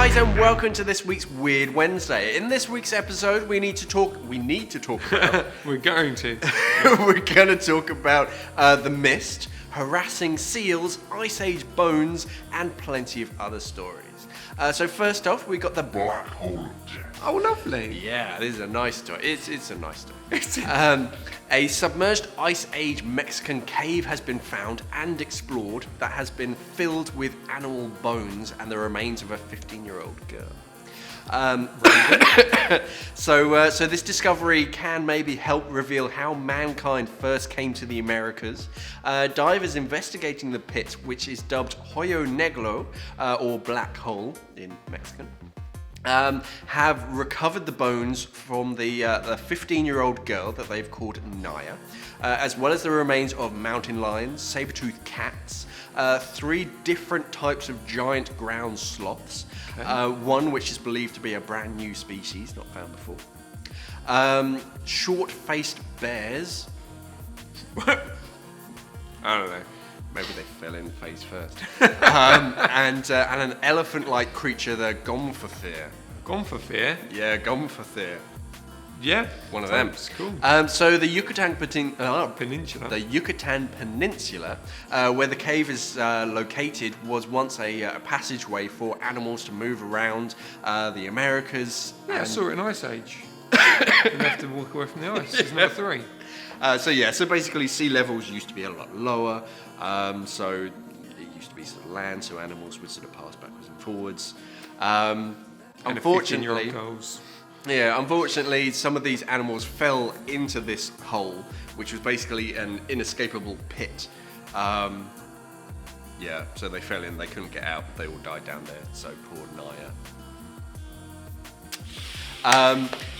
guys, and welcome to this week's Weird Wednesday. In this week's episode, we need to talk about We're going to talk about the mist, harassing seals, ice age bones, and plenty of other stories. So first off, we got the black hole. Oh, lovely. Yeah, this is a nice story. It's a nice story. A submerged ice age Mexican cave has been found and explored that has been filled with animal bones and the remains of a 15-year-old girl. So this discovery can maybe help reveal how mankind first came to the Americas. Divers investigating the pit, which is dubbed Hoyo Negro, or Black Hole in Mexican, have recovered the bones from the 15-year-old girl that they've called Naya, as well as the remains of mountain lions, saber-toothed cats, 3 different types of giant ground sloths, one which is believed to be a brand new species, not found before, short-faced bears. I don't know. Maybe they fell in face first. And an elephant-like creature, the Gomphothere. Gomphothere? Yeah, Gomphothere. Yeah, one of them. Cool. So the Yucatan Peninsula. The Yucatan Peninsula, where the cave is located, was once a passageway for animals to move around the Americas. Yeah, I saw it in Ice Age. You have to walk away from the ice. It's number 3. So basically sea levels used to be a lot lower, so it used to be sort of land, so animals would sort of pass backwards and forwards. Unfortunately, some of these animals fell into this hole, which was basically an inescapable pit. So they fell in, they couldn't get out, they all died down there, so poor Naya.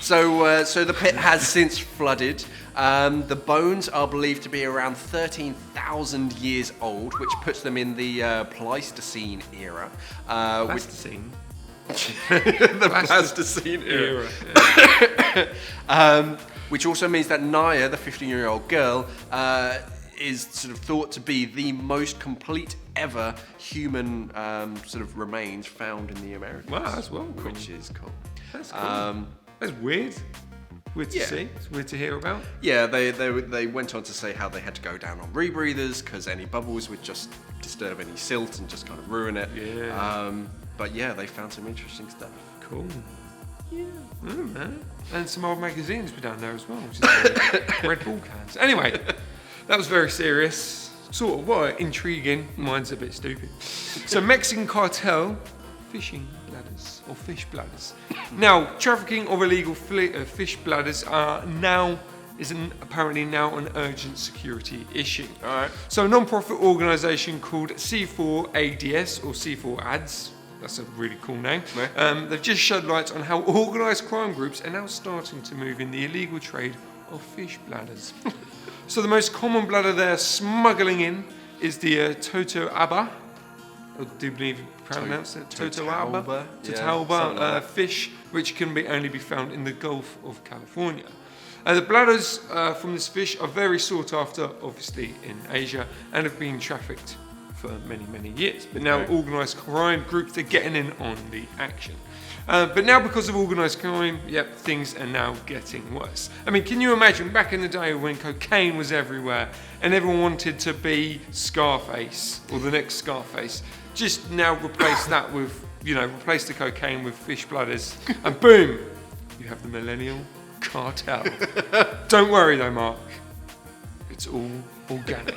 So the pit has since flooded. The bones are believed to be around 13,000 years old, which puts them in the Pleistocene era. Pleistocene? The Pleistocene era. Which also means that Naya, the 15-year-old girl, is sort of thought to be the most complete ever human sort of remains found in the Americas. Wow, that's well cool. Which is cool. That's cool. That's weird. Weird to see. It's weird to hear about. Yeah, they went on to say how they had to go down on rebreathers because any bubbles would just disturb any silt and just kind of ruin it. Yeah. But yeah, they found some interesting stuff. Cool. Yeah. Man. And some old magazines were down there as well, which is Red Bull cans. Anyway, that was very serious. Sort of, what intriguing. Mine's a bit stupid. So Mexican cartel fishing bladders or fish bladders. Now, trafficking of illegal fish bladders is apparently now an urgent security issue. All right. So a non-profit organisation called C4ADS or C4ADS. That's a really cool name. Yeah. They've just shed light on how organised crime groups are now starting to move in the illegal trade of fish bladders. So the most common bladder they're smuggling in is the Totoaba. I do believe you pronounce it. Totoaba. Totoaba fish, which can only be found in the Gulf of California. The bladders from this fish are very sought after, obviously, in Asia, and have been trafficked for many, many years. But now organised crime groups are getting in on the action. But now because of organised crime, things are now getting worse. I mean, can you imagine back in the day when cocaine was everywhere and everyone wanted to be Scarface or the next Scarface? Just now replace that with, replace the cocaine with fish bladders and boom, you have the millennial cartel. Don't worry though, Mark. It's all organic.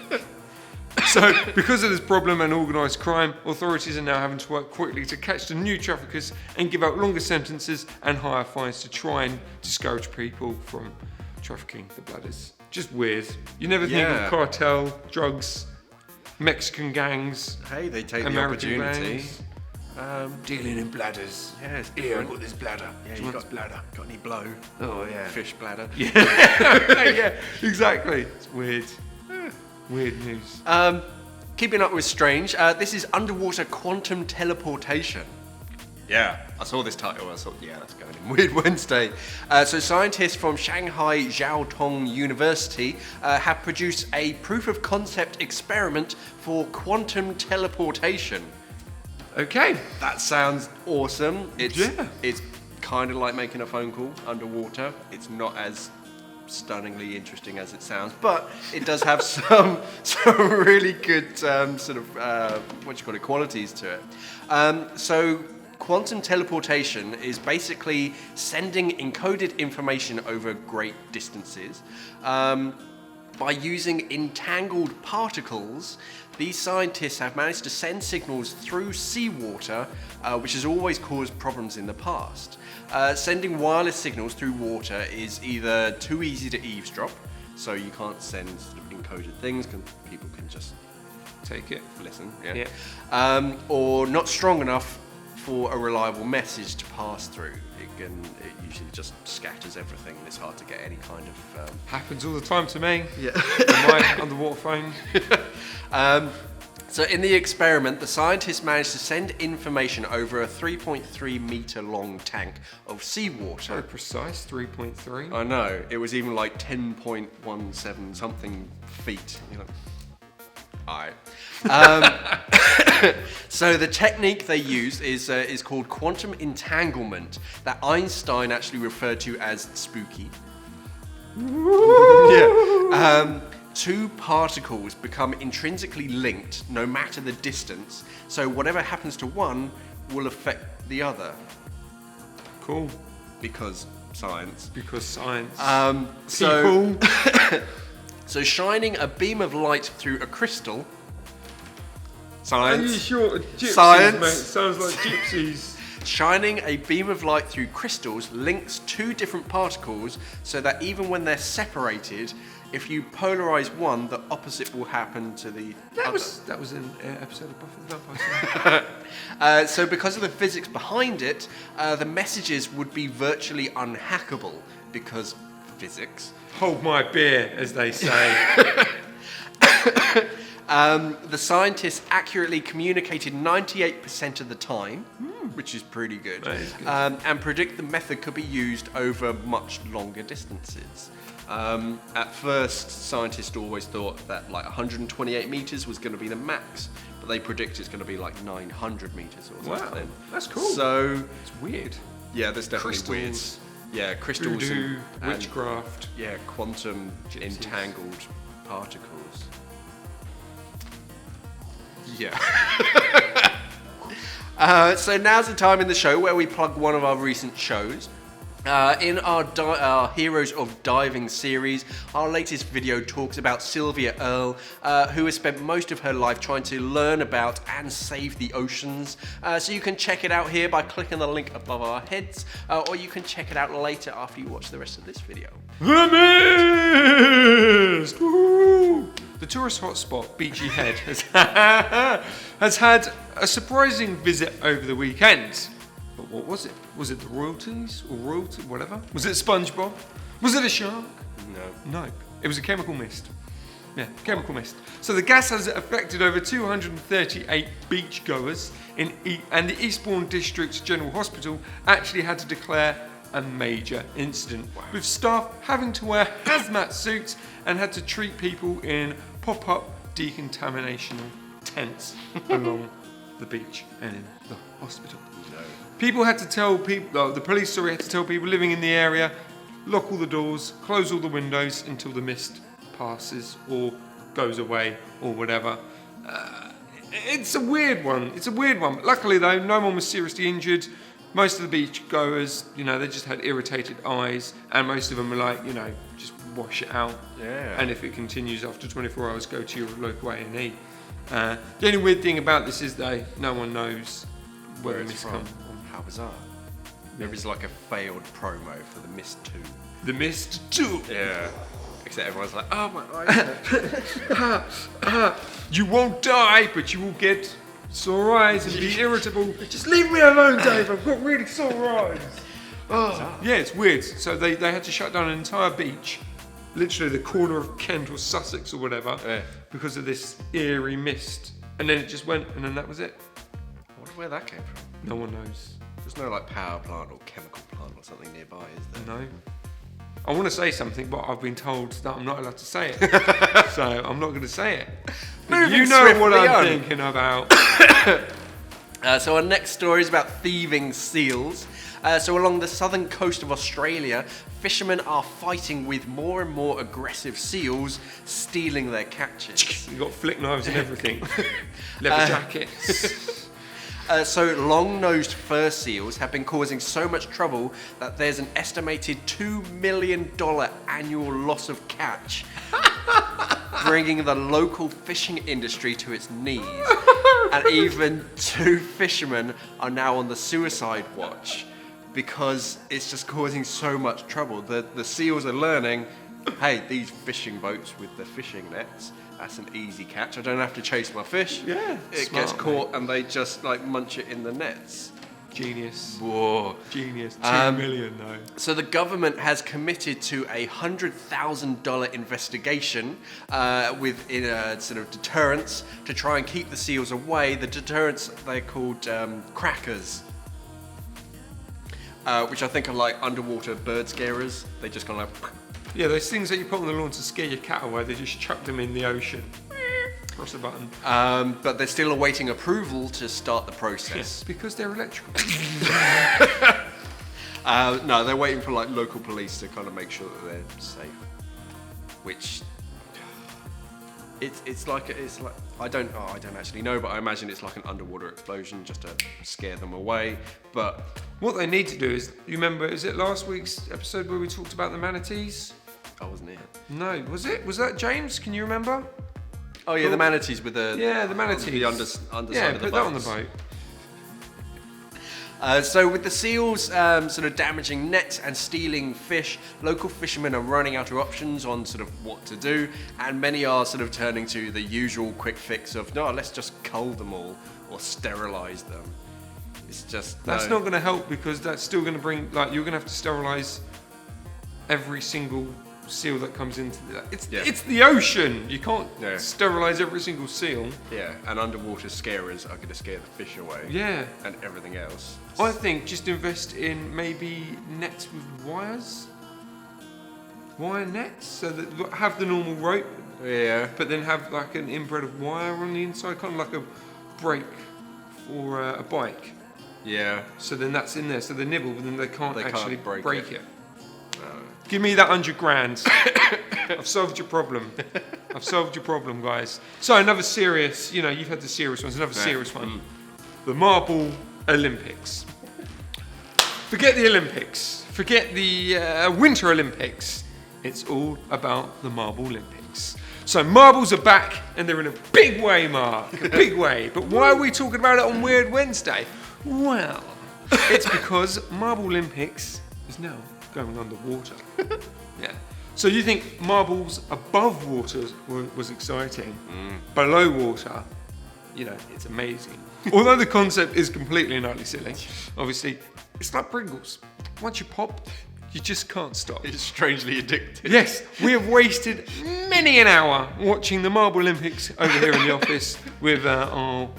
So, because of this problem and organised crime, authorities are now having to work quickly to catch the new traffickers and give out longer sentences and higher fines to try and discourage people from trafficking the bladders. Just weird. You never think of cartel, drugs, Mexican gangs. Hey, they take American the opportunity. Dealing in bladders. Yeah, it's Here, I've got this bladder. Yeah, Do you want this bladder? Got any blow? Oh, yeah. Fish bladder. Yeah, yeah, exactly. It's weird. Weird news. Keeping up with strange, this is underwater quantum teleportation. Yeah, I saw this title. I thought, yeah, that's going in Weird Wednesday. So scientists from Shanghai Jiao Tong University have produced a proof of concept experiment for quantum teleportation. Okay. That sounds awesome. It's Yeah. kind of like making a phone call underwater. It's not as stunningly interesting as it sounds, but it does have some really good qualities to it. So quantum teleportation is basically sending encoded information over great distances. By using entangled particles, these scientists have managed to send signals through seawater, which has always caused problems in the past. Sending wireless signals through water is either too easy to eavesdrop, so you can't send sort of encoded things, because people can just Take it. listen, Yeah. or not strong enough for a reliable message to pass through. It usually just scatters everything, and it's hard to get any kind of... Happens all the time to me. Yeah. On my underwater phone. So in the experiment, the scientists managed to send information over a 3.3 meter long tank of seawater. Very precise, 3.3. I know, it was even like 10.17 something feet. You know. Alright. So the technique they used is called quantum entanglement, that Einstein actually referred to as spooky. Yeah. Two particles become intrinsically linked no matter the distance, so whatever happens to one will affect the other. Cool. Because science. Because science. So, so shining a beam of light through a crystal. Science. Are you sure? Gypsies, Science. mate. Sounds like gypsies. Shining a beam of light through crystals links two different particles so that even when they're separated, if you polarize one, the opposite will happen to the other. That was an episode of Buffy the Vampire Slayer. So because of the physics behind it, the messages would be virtually unhackable because physics. Hold my beer, as they say. The scientists accurately communicated 98% of the time, which is pretty good, That is good. and predict the method could be used over much longer distances. At first, scientists always thought that like 128 meters was going to be the max, but they predict it's going to be like 900 meters or Wow, something. that's cool. So, It's weird. yeah, there's definitely Crystals. weird. Yeah, crystals Voodoo, and witchcraft. yeah, quantum Gypsies. entangled particles. Yeah. So now's the time in the show where we plug one of our recent shows. In our Heroes of Diving series, our latest video talks about Sylvia Earle, who has spent most of her life trying to learn about and save the oceans. So you can check it out here by clicking the link above our heads, or you can check it out later after you watch the rest of this video. The Mist! Woo! The tourist hotspot, Beachy Head, has had a surprising visit over the weekend. But what was it? Was it the royalties or royalty, whatever? Was it SpongeBob? Was it a shark? No. No. It was a chemical mist. Yeah, chemical mist. So the gas has affected over 238 beachgoers and the Eastbourne District's General Hospital actually had to declare a major incident, with staff having to wear hazmat suits and had to treat people in pop-up decontamination tents along the beach and in the hospital. No. People had to tell people, the police had to tell people living in the area, lock all the doors, close all the windows until the mist passes or goes away or whatever. It's a weird one. Luckily though, no one was seriously injured. Most of the beach goers, they just had irritated eyes, and most of them were like, just wash it out. Yeah. And if it continues after 24 hours, go to your local A&E. The only weird thing about this is though, no one knows where the it's mist from. comes from. How bizarre. There is like a failed promo for the Mist 2. The Mist 2. Yeah. Except everyone's like, oh my eyes. You won't die, but you will get sore eyes and be irritable. Just leave me alone, Dave. I've got really sore eyes. Yeah, it's weird. So they had to shut down an entire beach, literally the corner of Kent or Sussex or whatever, because of this eerie mist. And then it just went, and then that was it. I wonder where that came from. No one knows. There's no like power plant or chemical plant or something nearby, is there? No. I want to say something, but I've been told that I'm not allowed to say it. So I'm not going to say it. But Moving you know what swiftly I'm on. thinking about. So our next story is about thieving seals. So along the southern coast of Australia, fishermen are fighting with more and more aggressive seals, stealing their catches. You've got flick knives and everything. Leather jackets. So long-nosed fur seals have been causing so much trouble that there's an estimated $2 million annual loss of catch, bringing the local fishing industry to its knees. And even 2 fishermen are now on the suicide watch because it's just causing so much trouble. The seals are learning, hey, these fishing boats with the fishing nets, that's an easy catch. I don't have to chase my fish. Yeah, it smart, gets caught and they just like munch it in the nets. Genius. Whoa. Genius. $2 million though. So the government has committed to a $100,000 investigation with a sort of deterrence to try and keep the seals away. The deterrents, they're called crackers, which I think are like underwater bird scarers. They just kind of like... Yeah, those things that you put on the lawn to scare your cat away, they just chuck them in the ocean. Press a button. But they're still awaiting approval to start the process. Because they're electrical. No, they're waiting for like local police to kind of make sure that they're safe. Which it's like I don't actually know, but I imagine it's like an underwater explosion just to scare them away. But what they need to do is, you remember, is it last week's episode where we talked about the manatees? I wasn't here. No, was it? Was that James? Can you remember? Oh yeah, the manatees with the the manatees. The underside of the boat. Put that on the boat. So with the seals sort of damaging nets and stealing fish, local fishermen are running out of options on sort of what to do, and many are sort of turning to the usual quick fix of, no, let's just cull them all or sterilise them. It's just... That's not going to help, because that's still going to bring, like, you're going to have to sterilise every single seal that comes into that. It's the ocean. You can't sterilise every single seal. Yeah, and underwater scarers are going to scare the fish away. Yeah. And everything else. I think just invest in maybe nets with wires. Wire nets, so that have the normal rope. Yeah. But then have like an inbred of wire on the inside, kind of like a brake for a bike. Yeah. So then that's in there. So they nibble, but then they can't actually break it. Give me that $100,000. I've solved your problem. I've solved your problem, guys. So another serious, you've had the serious ones, another serious one. The Marble Olympics. Forget the Olympics. Forget the Winter Olympics. It's all about the Marble Olympics. So marbles are back, and they're in a big way, Mark. A big way. But why are we talking about it on Weird Wednesday? Well, it's because Marble Olympics is now going underwater. Yeah. So you think marbles above water was exciting? Below water, it's amazing. Although the concept is completely and utterly silly. Obviously, it's like Pringles. Once you pop, you just can't stop. It's strangely addictive. Yes, we have wasted many an hour watching the Marble Olympics over here in the office with our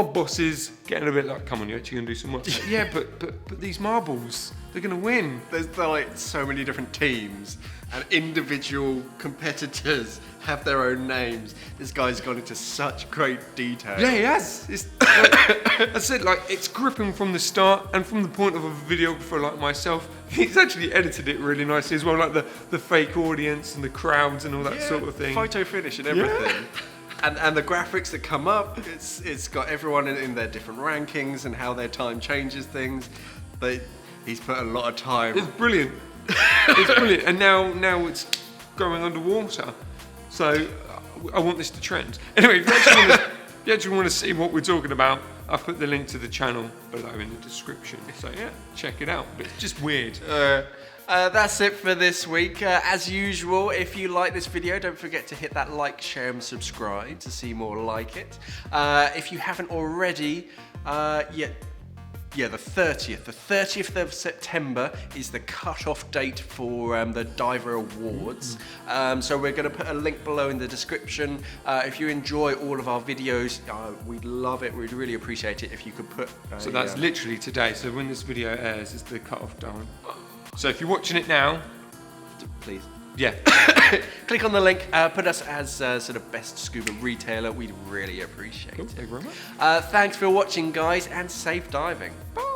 bosses getting a bit like, come on, you're actually going to do some work. Yeah, but these marbles, they're going to win. There's like so many different teams, and individual competitors have their own names. This guy's gone into such great detail. Yeah, he has. It's like, I said, like, it's gripping from the start, and from the point of a videographer like myself, he's actually edited it really nicely as well, like the fake audience and the crowds and all that sort of thing. Photo finish and everything. Yeah. And the graphics that come up, it's got everyone in their different rankings and how their time changes things. But he's put a lot of time. It's brilliant. It's brilliant. And now it's going underwater. So I want this to trend. Anyway, if you actually want to see what we're talking about, I'll put the link to the channel below in the description. So yeah, check it out. But it's just weird. That's it for this week. As usual, if you like this video, don't forget to hit that like, share and subscribe to see more like it. If you haven't already, the 30th of September is the cut-off date for the Diver Awards. So we're going to put a link below in the description. If you enjoy all of our videos, we'd love it. We'd really appreciate it if you could put... so that's literally today. So when this video airs, it's the cut-off time. So if you're watching it now, please Yeah. Click on the link, put us as sort of best scuba retailer. We'd really appreciate it. Thank you very much. Thanks for watching, guys, and safe diving. Bye.